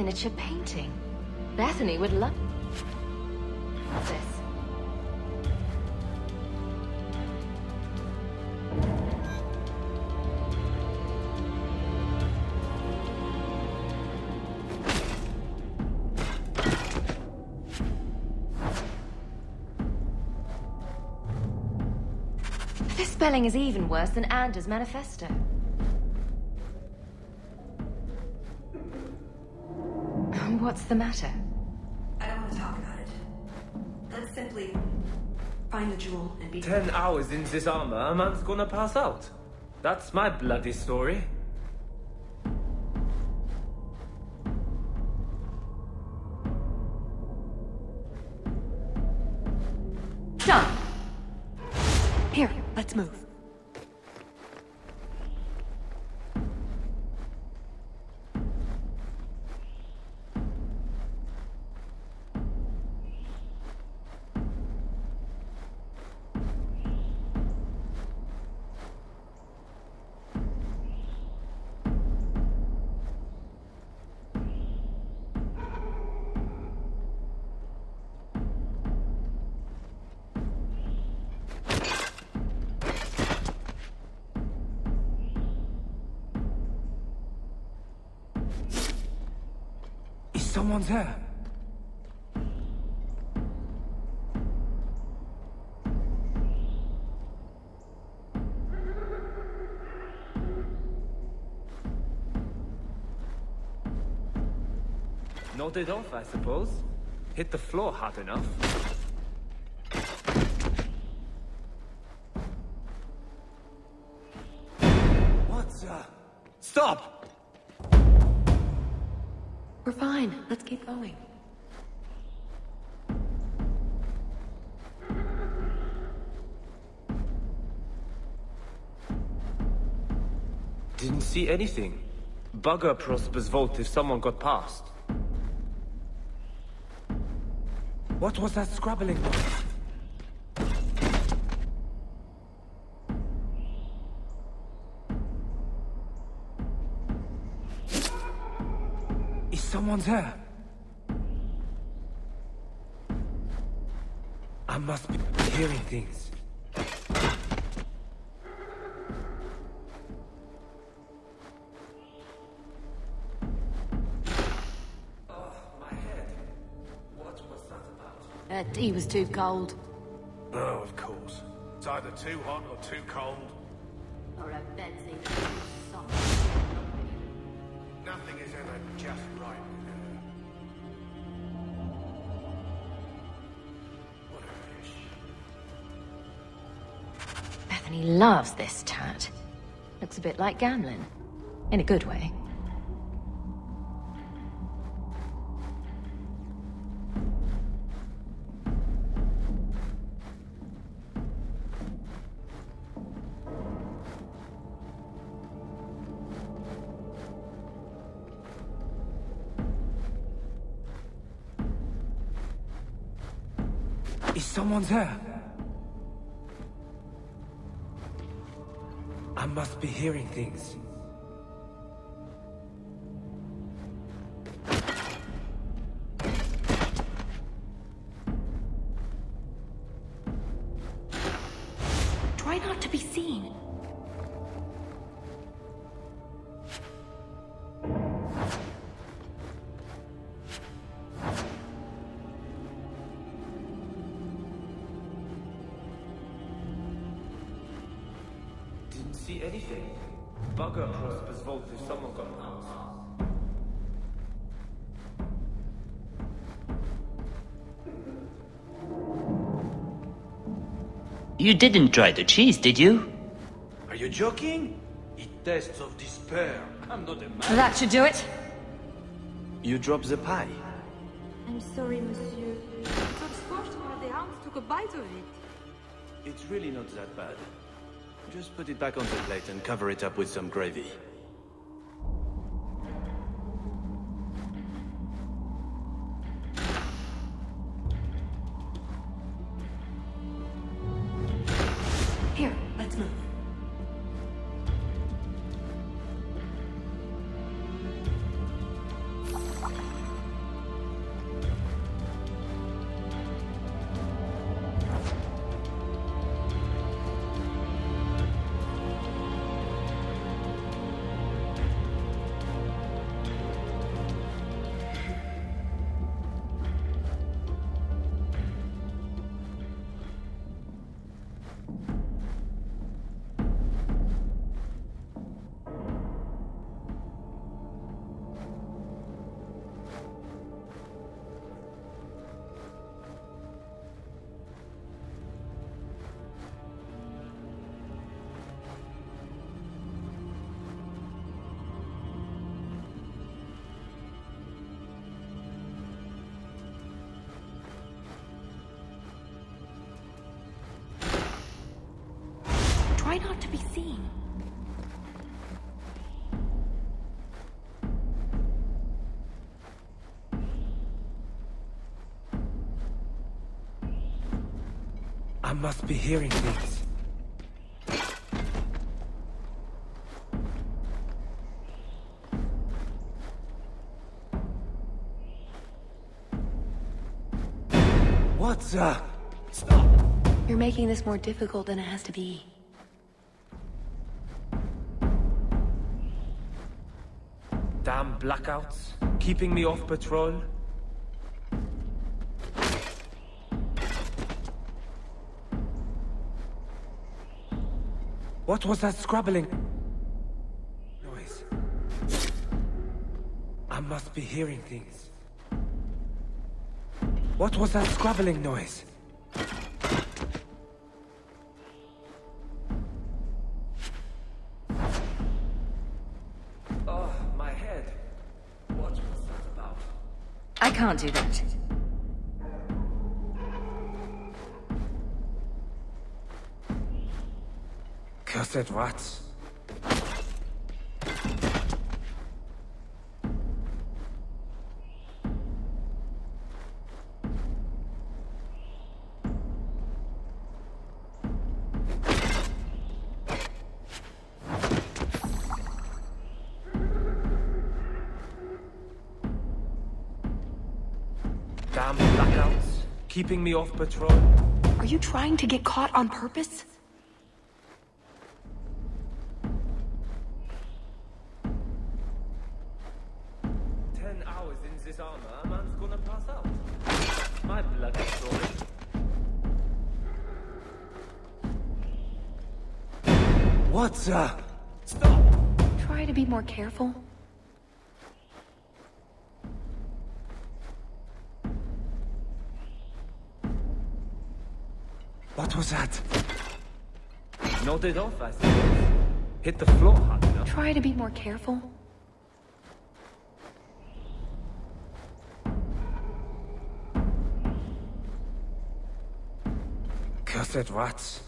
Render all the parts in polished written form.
miniature painting. Bethany would love this. This spelling is even worse than Anders' manifesto. What's the matter? I don't want to talk about it. Let's simply find the jewel and be... 10 hours in this armor, a man's gonna pass out. That's my bloody story. Done! Here, let's move. Someone's here. Nodded off, I suppose. Hit the floor hard enough. What's Stop! We're fine. Let's keep going. Didn't see anything. Bugger Prosper's vault if someone got past. What was that scrabbling noise? Someone's here. I must be hearing things. Oh, my head. What was that about? That tea was too cold. Oh, of course. It's either too hot or too cold. Or a Betsy. Nothing is ever just right with her. What a fish. Bethany loves this tat. Looks a bit like Gamlin. In a good way. Someone's here. I must be hearing things. Try not to be seen. See anything? Bugger Prosper's vault if someone got past. You didn't try the cheese, did you? Are you joking? It tastes of despair. I'm not a man. That should do it. You dropped the pie. I'm sorry, monsieur. It got squashed while the hounds took a bite of it. It's really not that bad. Just put it back on the plate and cover it up with some gravy. Here, let's move. Try not to be seen. I must be hearing things. What's Stop! You're making this more difficult than it has to be. Damn blackouts, keeping me off patrol. What was that scrabbling noise? I must be hearing things. What was that scrabbling noise? Oh, my head. What was that about? I can't do that. Cursed rats. Damn blackouts, keeping me off patrol. Are you trying to get caught on purpose? Armor, a man's gonna pass out. My bloody story. What's Stop! Try to be more careful. What was that? Nodded off, I suppose. Hit the floor hard enough. Try to be more careful. Cursed rats.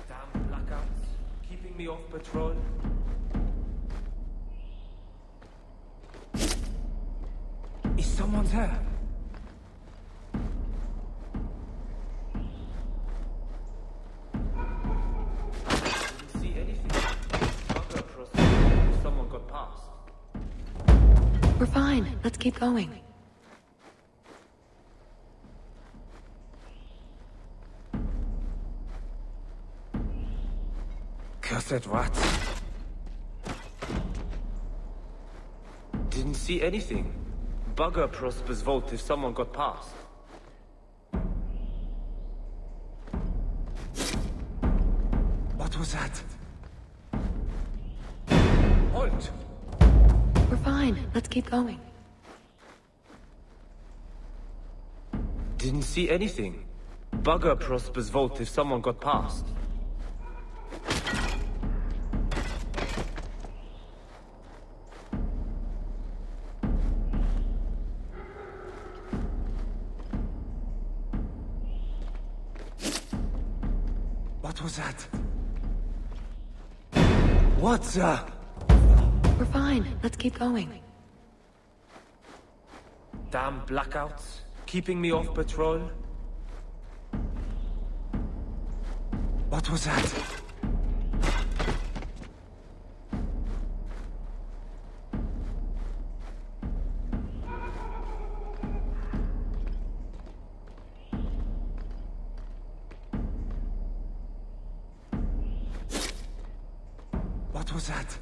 Damn blackouts, keeping me off patrol. Is someone there? Didn't see anything. Bugger across the road if someone got past. We're fine. Let's keep going. Cursed rats. Didn't see anything. Bugger Prosper's vault if someone got past. What was that? Halt! We're fine. Let's keep going. Didn't see anything. Bugger Prosper's vault if someone got past. What was that? What's We're fine. Let's keep going. Damn blackouts, keeping me off patrol. What was that? What was that?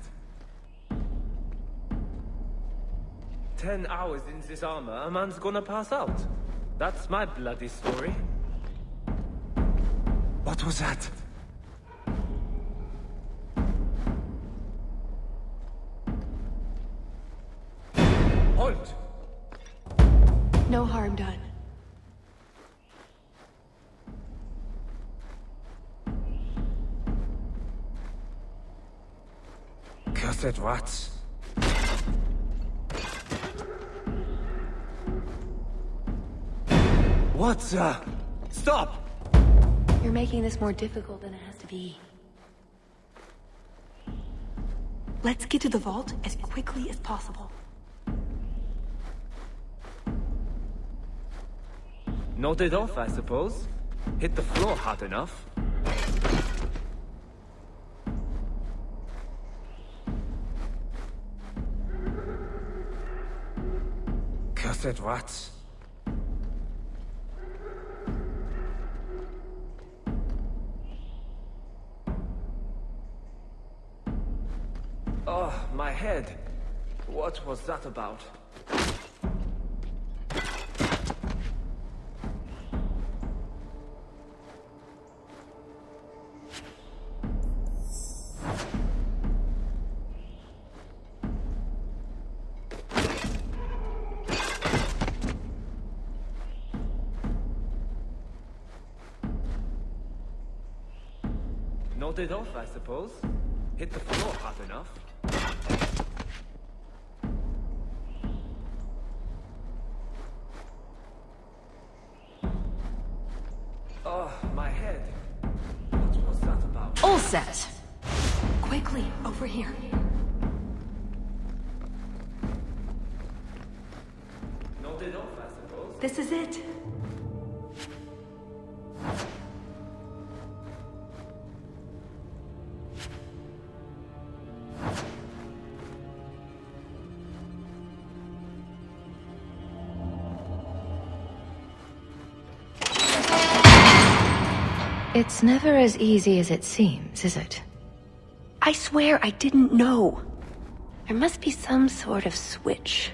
10 hours in this armor, a man's gonna pass out. That's my bloody story. What was that? Halt! No harm done. Cursed rats. What, Stop! You're making this more difficult than it has to be. Let's get to the vault as quickly as possible. Nodded off, I suppose. Hit the floor hard enough. Cursed rats. Oh, my head. What was that about? Nodded off, I suppose. Hit the floor hard enough. Oh, my head. What was that about? All set. Quickly, over here. Nodded off, I suppose. This is it. It's never as easy as it seems, is it? I swear I didn't know. There must be some sort of switch.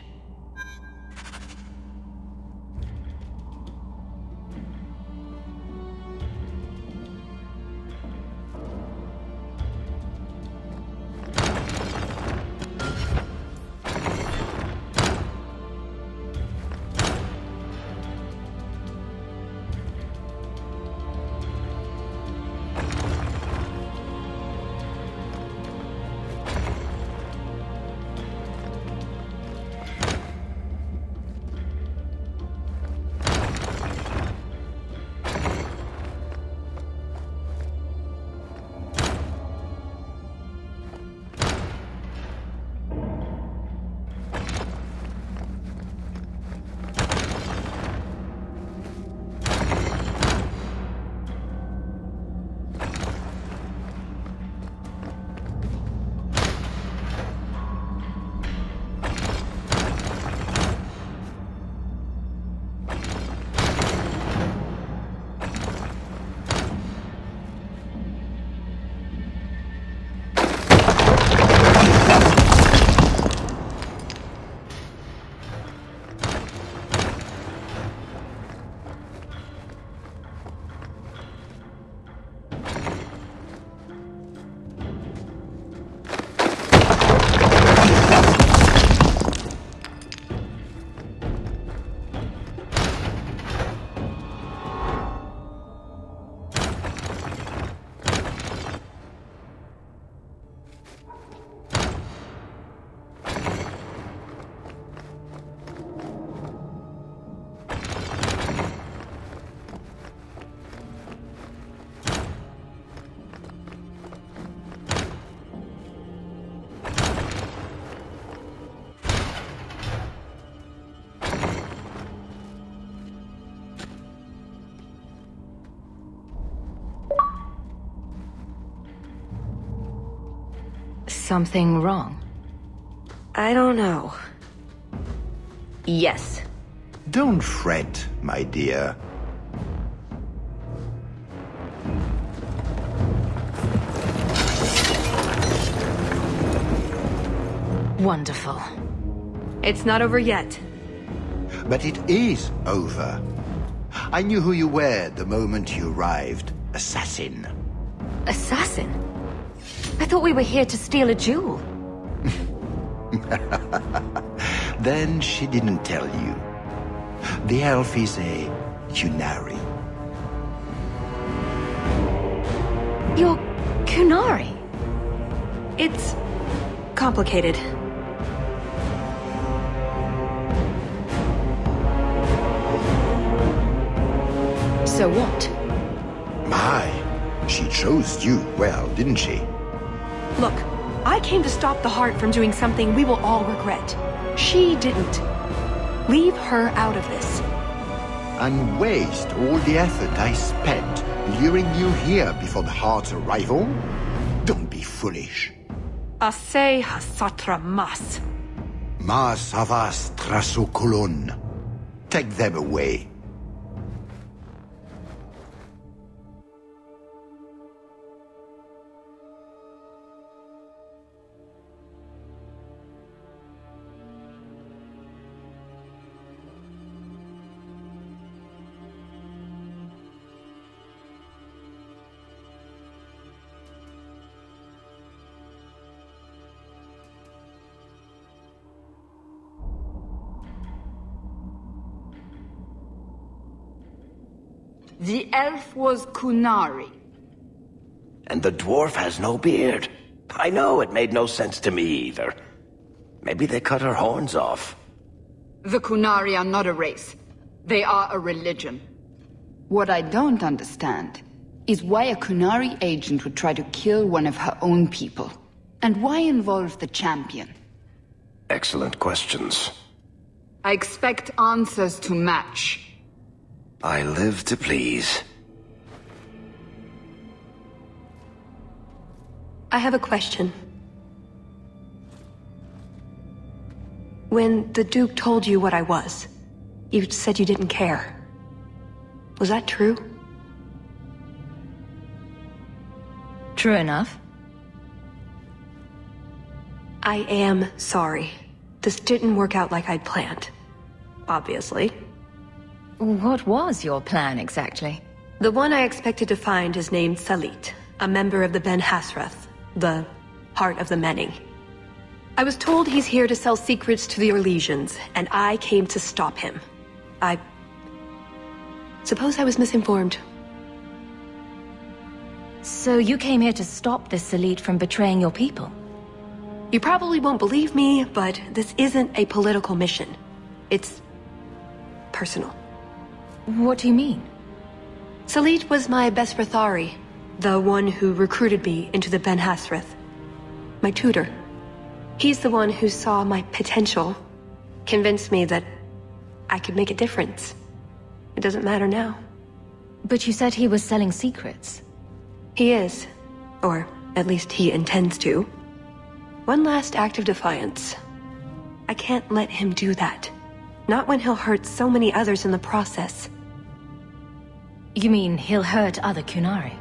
Something wrong? I don't know. Yes. Don't fret, my dear. Wonderful. It's not over yet. But it is over. I knew who you were the moment you arrived. Assassin. Assassin? I thought we were here to steal a jewel. Then she didn't tell you. The elf is a Qunari. You're Qunari? It's complicated. So what? My, she chose you well, didn't she? Look, I came to stop the Heart from doing something we will all regret. She didn't. Leave her out of this. And waste all the effort I spent luring you here before the Heart's arrival? Don't be foolish. Assez hasatra mas. Mas havas trasokolon. Take them away. The elf was Qunari. And the dwarf has no beard. I know, it made no sense to me either. Maybe they cut her horns off. The Qunari are not a race. They are a religion. What I don't understand is why a Qunari agent would try to kill one of her own people. And why involve the champion? Excellent questions. I expect answers to match. I live to please. I have a question. When the Duke told you what I was, you said you didn't care. Was that true? True enough. I am sorry. This didn't work out like I'd planned. Obviously. What was your plan, exactly? The one I expected to find is named Salit, a member of the Ben Hasrath, the Heart of the Many. I was told he's here to sell secrets to the Orlesians, and I came to stop him. I suppose I was misinformed. So you came here to stop this Salit from betraying your people? You probably won't believe me, but this isn't a political mission. It's personal. What do you mean? Salit was my best Rathari, the one who recruited me into the Ben Hasrath. My tutor. He's the one who saw my potential, convinced me that I could make a difference. It doesn't matter now. But you said he was selling secrets. He is. Or at least he intends to. One last act of defiance. I can't let him do that. Not when he'll hurt so many others in the process. You mean he'll hurt other Qunari?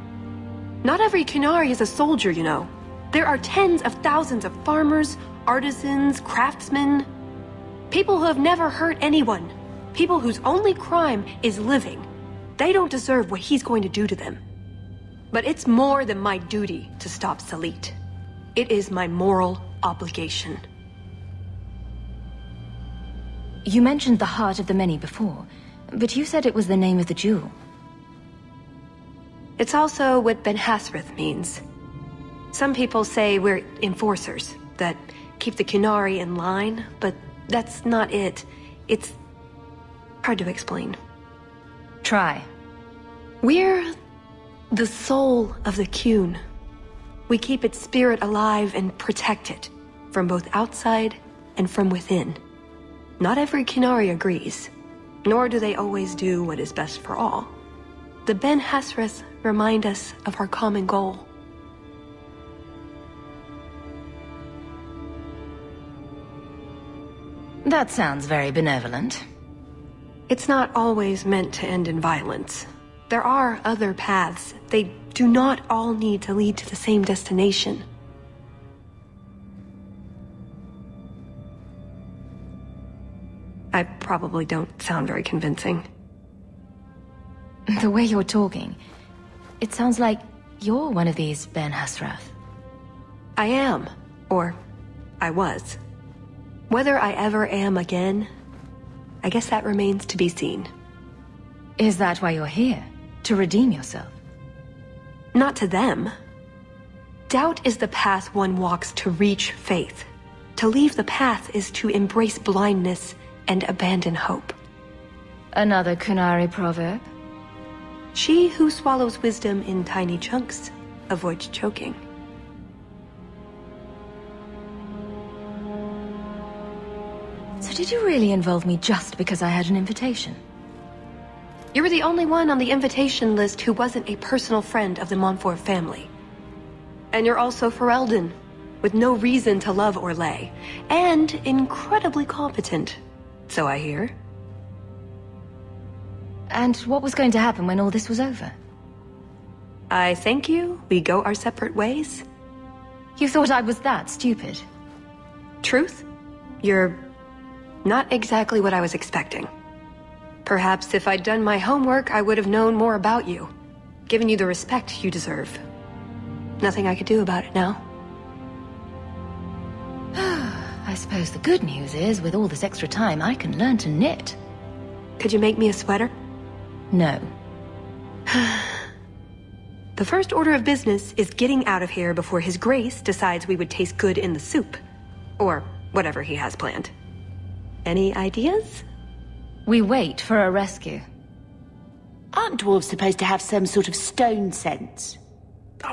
Not every Qunari is a soldier, you know. There are tens of thousands of farmers, artisans, craftsmen. People who have never hurt anyone. People whose only crime is living. They don't deserve what he's going to do to them. But it's more than my duty to stop Salit. It is my moral obligation. You mentioned the Heart of the Many before, but you said it was the name of the jewel. It's also what Ben Hasrath means. Some people say we're enforcers, that keep the Qunari in line, but that's not it. It's hard to explain. Try. We're the soul of the Qun. We keep its spirit alive and protect it, from both outside and from within. Not every Qunari agrees, nor do they always do what is best for all. The Ben Hasrath remind us of our common goal. That sounds very benevolent. It's not always meant to end in violence. There are other paths. They do not all need to lead to the same destination. I probably don't sound very convincing. The way you're talking, it sounds like you're one of these Ben Hasrath. I am. Or I was. Whether I ever am again, I guess that remains to be seen. Is that why you're here? To redeem yourself? Not to them. Doubt is the path one walks to reach faith. To leave the path is to embrace blindness and abandon hope. Another Qunari proverb? She who swallows wisdom in tiny chunks avoids choking. So did you really involve me just because I had an invitation? You were the only one on the invitation list who wasn't a personal friend of the Montfort family. And you're also Ferelden, with no reason to love Orlais, and incredibly competent, so I hear. And what was going to happen when all this was over? I thank you, we go our separate ways. You thought I was that stupid? Truth? You're not exactly what I was expecting. Perhaps if I'd done my homework, I would have known more about you, given you the respect you deserve. Nothing I could do about it now. I suppose the good news is, with all this extra time, I can learn to knit. Could you make me a sweater? No. The first order of business is getting out of here before His Grace decides we would taste good in the soup. Or whatever he has planned. Any ideas? We wait for a rescue. Aren't dwarves supposed to have some sort of stone sense?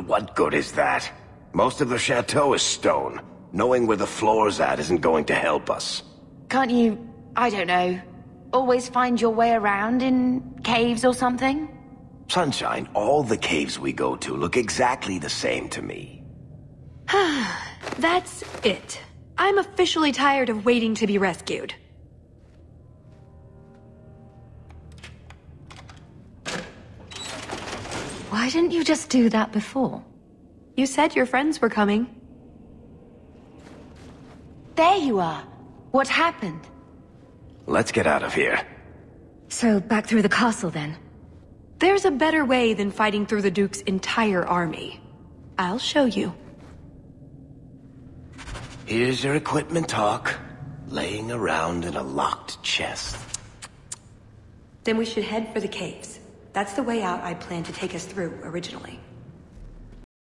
What good is that? Most of the chateau is stone. Knowing where the floor's at isn't going to help us. Can't you, I don't know, always find your way around in caves or something? Sunshine, all the caves we go to look exactly the same to me. That's it. I'm officially tired of waiting to be rescued. Why didn't you just do that before? You said your friends were coming. There you are. What happened? Let's get out of here. So, back through the castle then? There's a better way than fighting through the Duke's entire army. I'll show you. Here's your equipment talk. Laying around in a locked chest. Then we should head for the caves. That's the way out I planned to take us through originally.